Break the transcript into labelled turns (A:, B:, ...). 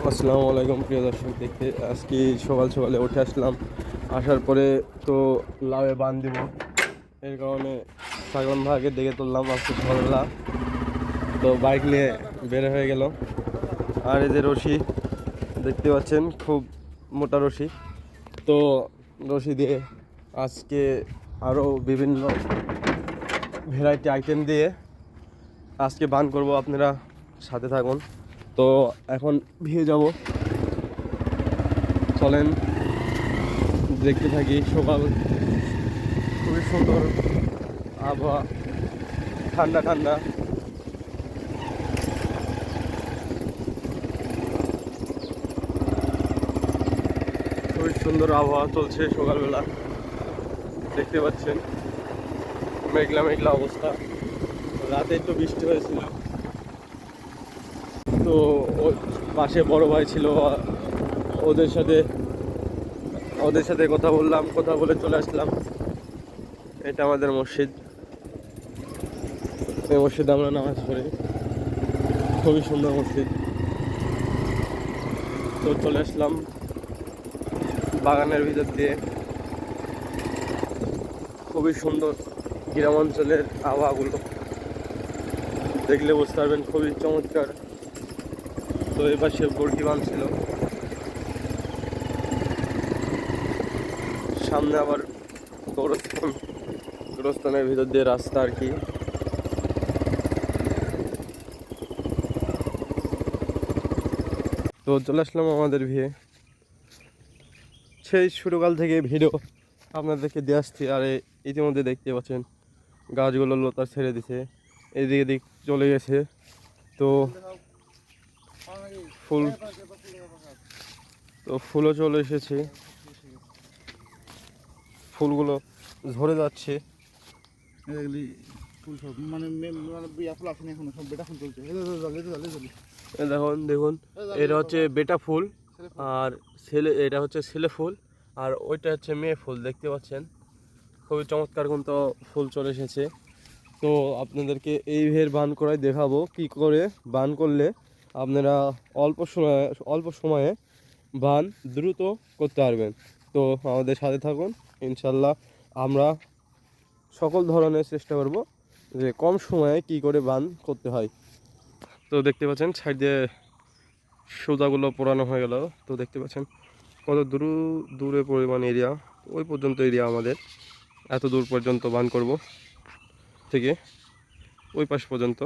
A: আসসালামু আলাইকুম প্রিয় দর্শক, দেখতে আজকে সকাল সকালে উঠে আসলাম। আসার পরে তো লাউয়ে বান দিব, এর কারণে সাগলাম ভাইকে দেখে তুললাম আজকে সকালবেলা। তো বাইক নিয়ে বের হয়ে গেল। আর এই যে রশি দেখতে পাচ্ছেন, খুব মোটা রশি। তো রশি দিয়ে আজকে আরও বিভিন্ন ভ্যারাইটি আইটেম দিয়ে আজকে বান করব, আপনারা সাথে থাকুন। তো এখন ভিয়ে যাব, চলেন দেখতে থাকি। সকাল খুবই সুন্দর আবহাওয়া, ঠান্ডা ঠান্ডা। খুবই সুন্দর আবহাওয়া চলছে সকালবেলা, দেখতে পাচ্ছেন। মেঘলা মেঘলা অবস্থা, রাতে একটু বৃষ্টি হয়েছিল। তো পাশে বড় ভাই ছিল, ওদের সাথে কথা বললাম, কথা বলে চলে আসলাম। এটা আমাদের মসজিদ, এই মসজিদে আমরা নামাজ পড়ি। খুবই সুন্দর মসজিদ। তো চলে আসলাম বাগানের ভিতর দিয়ে। খুবই সুন্দর গ্রাম অঞ্চলের আবহাওয়াগুলো দেখলে বুঝতে পারবেন, খুবই চমৎকার। তো এই পাশে বরকি বাঁধ ছিল, সামনে আবার গোরস্থানের ভিতর দিয়ে রাস্তা আর কি। তো চলে আসলাম আমাদের বিয়ে। সেই শুরুকাল থেকে ভিডিও আপনাদেরকে দিয়ে আসছি। আর ইতিমধ্যে দেখতে পাচ্ছেন গাছগুলো লতা ছেড়ে দিছে, এদিকে দিক চলে গেছে। তো ফুল ফুলও চলে এসেছে, ফুলগুলো ঝরে যাচ্ছে।
B: ফুল সব মানে ফুল আসেনি এখনো, সব বেটা ফুল চলছে।
A: দেখুন দেখুন, এটা হচ্ছে বেটা ফুল, আর এটা হচ্ছে ছেলে ফুল, আর ওইটা হচ্ছে মেয়ে ফুল। দেখতে পাচ্ছেন খুবই চমৎকার কিন্তু ফুল চলে এসেছে। তো আপনাদেরকে এই ভের বান করাই দেখাবো, কি করে বান করলে আপনারা অল্প সময়ে বান দ্রুত করতে পারবেন। তো আমাদের সাথে থাকুন, ইনশাল্লাহ আমরা সকল ধরনের চেষ্টা করব যে কম সময়ে কি করে বান করতে হয়। তো দেখতে পাচ্ছেন সাইড দিয়ে সুতাগুলো পোড়ানো হয়ে গেল। তো দেখতে পাচ্ছেন কত দূরে পরিমাণ এরিয়া, ওই পর্যন্ত এরিয়া আমাদের। এত দূর পর্যন্ত বান করব, থেকে ওই পাশ পর্যন্ত।